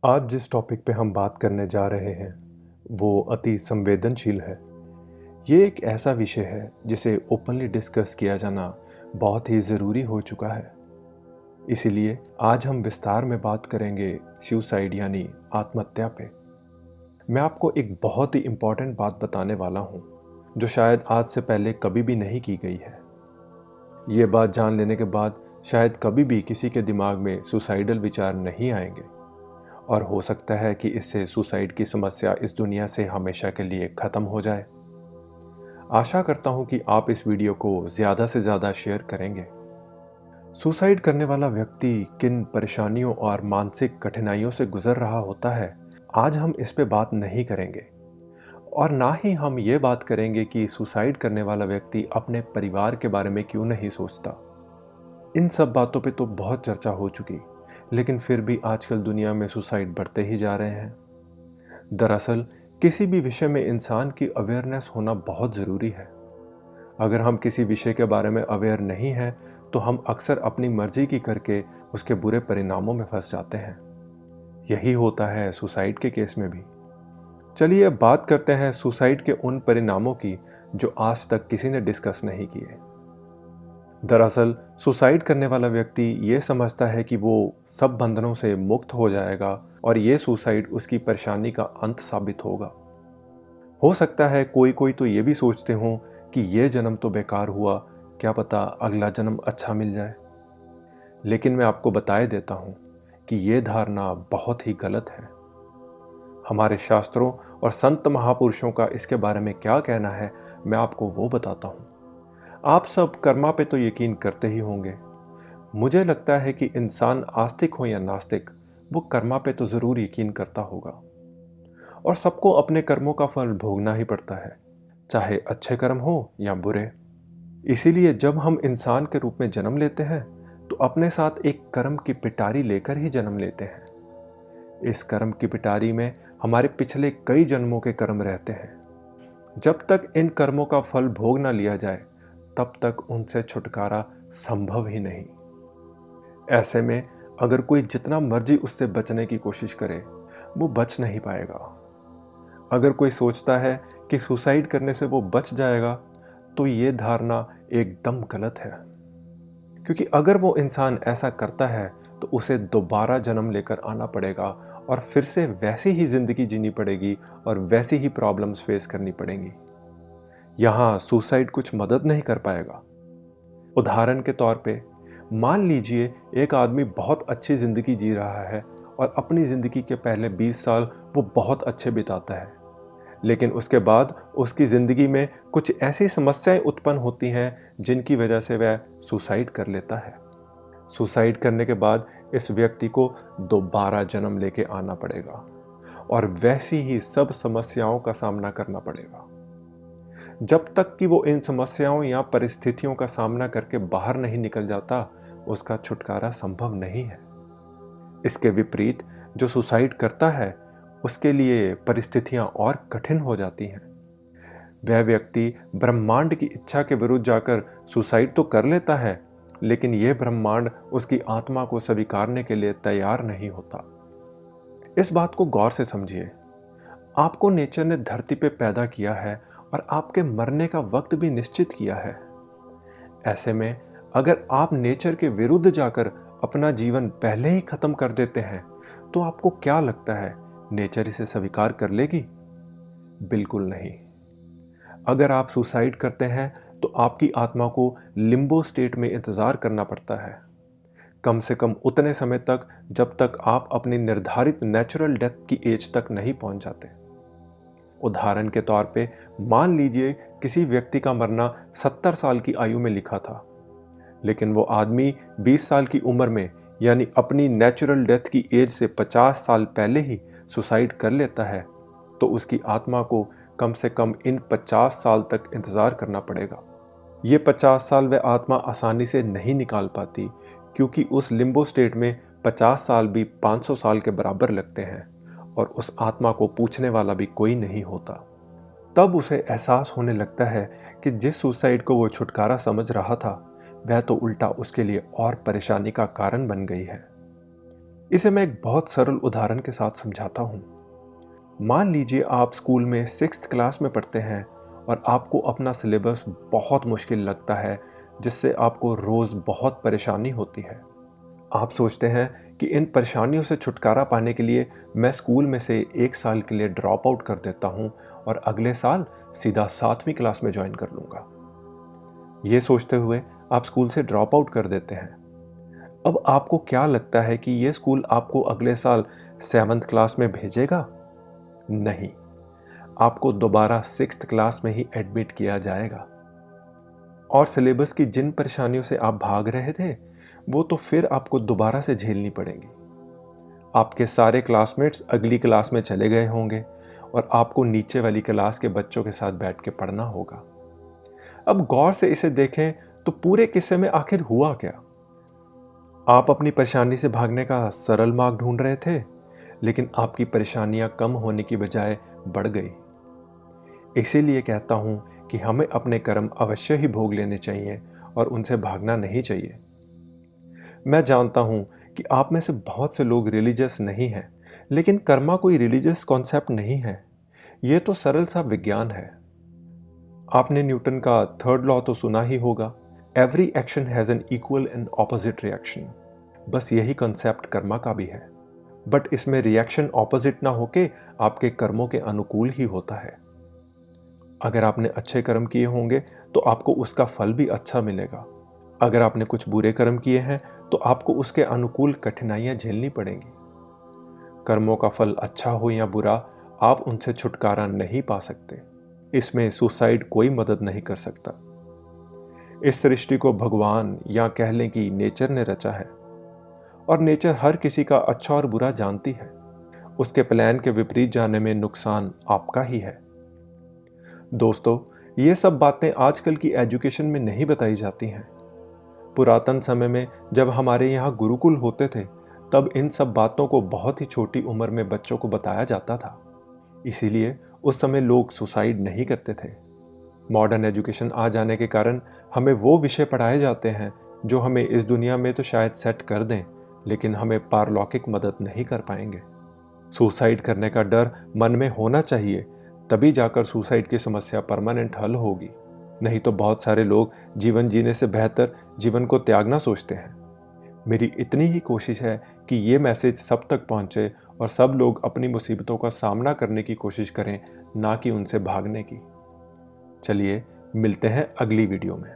आज जिस टॉपिक पे हम बात करने जा रहे हैं वो अति संवेदनशील है। ये एक ऐसा विषय है जिसे ओपनली डिस्कस किया जाना बहुत ही ज़रूरी हो चुका है। इसीलिए आज हम विस्तार में बात करेंगे सुसाइड यानी आत्महत्या पे। मैं आपको एक बहुत ही इम्पॉर्टेंट बात बताने वाला हूँ जो शायद आज से पहले कभी भी नहीं की गई है। ये बात जान लेने के बाद शायद कभी भी किसी के दिमाग में सुसाइडल विचार नहीं आएंगे और हो सकता है कि इससे सुसाइड की समस्या इस दुनिया से हमेशा के लिए ख़त्म हो जाए। आशा करता हूं कि आप इस वीडियो को ज़्यादा से ज़्यादा शेयर करेंगे। सुसाइड करने वाला व्यक्ति किन परेशानियों और मानसिक कठिनाइयों से गुजर रहा होता है, आज हम इस पे बात नहीं करेंगे और ना ही हम ये बात करेंगे कि सुसाइड करने वाला व्यक्ति अपने परिवार के बारे में क्यों नहीं सोचता। इन सब बातों पे तो बहुत चर्चा हो चुकी, लेकिन फिर भी आजकल दुनिया में सुसाइड बढ़ते ही जा रहे हैं। दरअसल किसी भी विषय में इंसान की अवेयरनेस होना बहुत ज़रूरी है। अगर हम किसी विषय के बारे में अवेयर नहीं हैं तो हम अक्सर अपनी मर्जी की करके उसके बुरे परिणामों में फंस जाते हैं। यही होता है सुसाइड के केस में भी। चलिए अब बात करते हैं सुसाइड के उन परिणामों की जो आज तक किसी ने डिस्कस नहीं किए। दरअसल सुसाइड करने वाला व्यक्ति ये समझता है कि वो सब बंधनों से मुक्त हो जाएगा और ये सुसाइड उसकी परेशानी का अंत साबित होगा। हो सकता है कोई कोई तो ये भी सोचते हों कि ये जन्म तो बेकार हुआ, क्या पता अगला जन्म अच्छा मिल जाए। लेकिन मैं आपको बताए देता हूँ कि ये धारणा बहुत ही गलत है। हमारे शास्त्रों और संत महापुरुषों का इसके बारे में क्या कहना है, मैं आपको वो बताता हूँ। आप सब कर्मा पे तो यकीन करते ही होंगे। मुझे लगता है कि इंसान आस्तिक हो या नास्तिक, वो कर्मा पे तो ज़रूर यकीन करता होगा और सबको अपने कर्मों का फल भोगना ही पड़ता है, चाहे अच्छे कर्म हो या बुरे। इसीलिए जब हम इंसान के रूप में जन्म लेते हैं तो अपने साथ एक कर्म की पिटारी लेकर ही जन्म लेते हैं। इस कर्म की पिटारी में हमारे पिछले कई जन्मों के कर्म रहते हैं। जब तक इन कर्मों का फल भोग ना लिया जाए तब तक उनसे छुटकारा संभव ही नहीं। ऐसे में अगर कोई जितना मर्जी उससे बचने की कोशिश करे वो बच नहीं पाएगा। अगर कोई सोचता है कि सुसाइड करने से वो बच जाएगा तो ये धारणा एकदम गलत है, क्योंकि अगर वो इंसान ऐसा करता है तो उसे दोबारा जन्म लेकर आना पड़ेगा और फिर से वैसी ही जिंदगी जीनी पड़ेगी और वैसी ही प्रॉब्लम्स फेस करनी पड़ेंगी। यहाँ सुसाइड कुछ मदद नहीं कर पाएगा। उदाहरण के तौर पे मान लीजिए एक आदमी बहुत अच्छी ज़िंदगी जी रहा है और अपनी ज़िंदगी के पहले 20 साल वो बहुत अच्छे बिताता है, लेकिन उसके बाद उसकी ज़िंदगी में कुछ ऐसी समस्याएं उत्पन्न होती हैं जिनकी वजह से वह सुसाइड कर लेता है। सुसाइड करने के बाद इस व्यक्ति को दोबारा जन्म लेके आना पड़ेगा और वैसी ही सब समस्याओं का सामना करना पड़ेगा। जब तक कि वो इन समस्याओं या परिस्थितियों का सामना करके बाहर नहीं निकल जाता, उसका छुटकारा संभव नहीं है। इसके विपरीत जो सुसाइड करता है उसके लिए परिस्थितियां और कठिन हो जाती हैं। वह व्यक्ति ब्रह्मांड की इच्छा के विरुद्ध जाकर सुसाइड तो कर लेता है, लेकिन यह ब्रह्मांड उसकी आत्मा को स्वीकारने के लिए तैयार नहीं होता। इस बात को गौर से समझिए। आपको नेचर ने धरती पे पैदा किया है और आपके मरने का वक्त भी निश्चित किया है। ऐसे में अगर आप नेचर के विरुद्ध जाकर अपना जीवन पहले ही खत्म कर देते हैं तो आपको क्या लगता है नेचर इसे स्वीकार कर लेगी? बिल्कुल नहीं। अगर आप सुसाइड करते हैं तो आपकी आत्मा को लिम्बो स्टेट में इंतजार करना पड़ता है, कम से कम उतने समय तक जब तक आप अपनी निर्धारित नेचुरल डेथ की एज तक नहीं पहुंच जाते। उदाहरण के तौर पे मान लीजिए किसी व्यक्ति का मरना 70 साल की आयु में लिखा था, लेकिन वो आदमी 20 साल की उम्र में यानी अपनी नेचुरल डेथ की एज से 50 साल पहले ही सुसाइड कर लेता है, तो उसकी आत्मा को कम से कम इन 50 साल तक इंतज़ार करना पड़ेगा। ये 50 साल वह आत्मा आसानी से नहीं निकाल पाती, क्योंकि उस लिम्बो स्टेट में 50 साल भी 500 साल के बराबर लगते हैं और उस आत्मा को पूछने वाला भी कोई नहीं होता। तब उसे एहसास होने लगता है कि जिस सुसाइड को वो छुटकारा समझ रहा था वह तो उल्टा उसके लिए और परेशानी का कारण बन गई है। इसे मैं एक बहुत सरल उदाहरण के साथ समझाता हूँ। मान लीजिए आप स्कूल में 6th क्लास में पढ़ते हैं और आपको अपना सिलेबस बहुत मुश्किल लगता है, जिससे आपको रोज़ बहुत परेशानी होती है। आप सोचते हैं कि इन परेशानियों से छुटकारा पाने के लिए मैं स्कूल में से 1 साल के लिए ड्रॉप आउट कर देता हूँ और अगले साल सीधा 7वीं क्लास में ज्वाइन कर लूँगा। ये सोचते हुए आप स्कूल से ड्रॉप आउट कर देते हैं। अब आपको क्या लगता है कि ये स्कूल आपको अगले साल 7th क्लास में भेजेगा? नहीं, आपको दोबारा 6th क्लास में ही एडमिट किया जाएगा। और सिलेबस की जिन परेशानियों से आप भाग रहे थे, वो तो फिर आपको दोबारा से झेलनी पड़ेंगी। आपके सारे क्लासमेट्स अगली क्लास में चले गए होंगे और आपको नीचे वाली क्लास के बच्चों के साथ बैठ के पढ़ना होगा। अब गौर से इसे देखें तो पूरे किस्से में आखिर हुआ क्या? आप अपनी परेशानी से भागने का सरल मार्ग ढूंढ रहे थे, लेकिन आपकी परेशानियां कम होने की बजाय बढ़ गई। इसीलिए कहता हूं कि हमें अपने कर्म अवश्य ही भोग लेने चाहिए और उनसे भागना नहीं चाहिए। मैं जानता हूं कि आप में से बहुत से लोग रिलीजियस नहीं हैं, लेकिन कर्मा कोई रिलीजियस कॉन्सेप्ट नहीं है। यह तो सरल सा विज्ञान है। आपने न्यूटन का 3rd लॉ तो सुना ही होगा, every action has an equal and opposite reaction. बस यही कॉन्सेप्ट कर्मा का भी है, बट इसमें रिएक्शन ऑपोजिट ना होके आपके कर्मों के अनुकूल ही होता है। अगर आपने अच्छे कर्म किए होंगे तो आपको उसका फल भी अच्छा मिलेगा। अगर आपने कुछ बुरे कर्म किए हैं तो आपको उसके अनुकूल कठिनाइयां झेलनी पड़ेंगी। कर्मों का फल अच्छा हो या बुरा, आप उनसे छुटकारा नहीं पा सकते। इसमें सुसाइड कोई मदद नहीं कर सकता। इस सृष्टि को भगवान या कह लें कि नेचर ने रचा है, और नेचर हर किसी का अच्छा और बुरा जानती है। उसके प्लान के विपरीत जाने में नुकसान आपका ही है। दोस्तों, ये सब बातें आजकल की एजुकेशन में नहीं बताई जाती हैं। पुरातन समय में जब हमारे यहाँ गुरुकुल होते थे, तब इन सब बातों को बहुत ही छोटी उम्र में बच्चों को बताया जाता था। इसीलिए उस समय लोग सुसाइड नहीं करते थे। मॉडर्न एजुकेशन आ जाने के कारण हमें वो विषय पढ़ाए जाते हैं जो हमें इस दुनिया में तो शायद सेट कर दें, लेकिन हमें पारलौकिक मदद नहीं कर पाएंगे। सुसाइड करने का डर मन में होना चाहिए, तभी जाकर सुसाइड की समस्या परमानेंट हल होगी। नहीं तो बहुत सारे लोग जीवन जीने से बेहतर जीवन को त्यागना सोचते हैं। मेरी इतनी ही कोशिश है कि ये मैसेज सब तक पहुंचे और सब लोग अपनी मुसीबतों का सामना करने की कोशिश करें, ना कि उनसे भागने की। चलिए मिलते हैं अगली वीडियो में।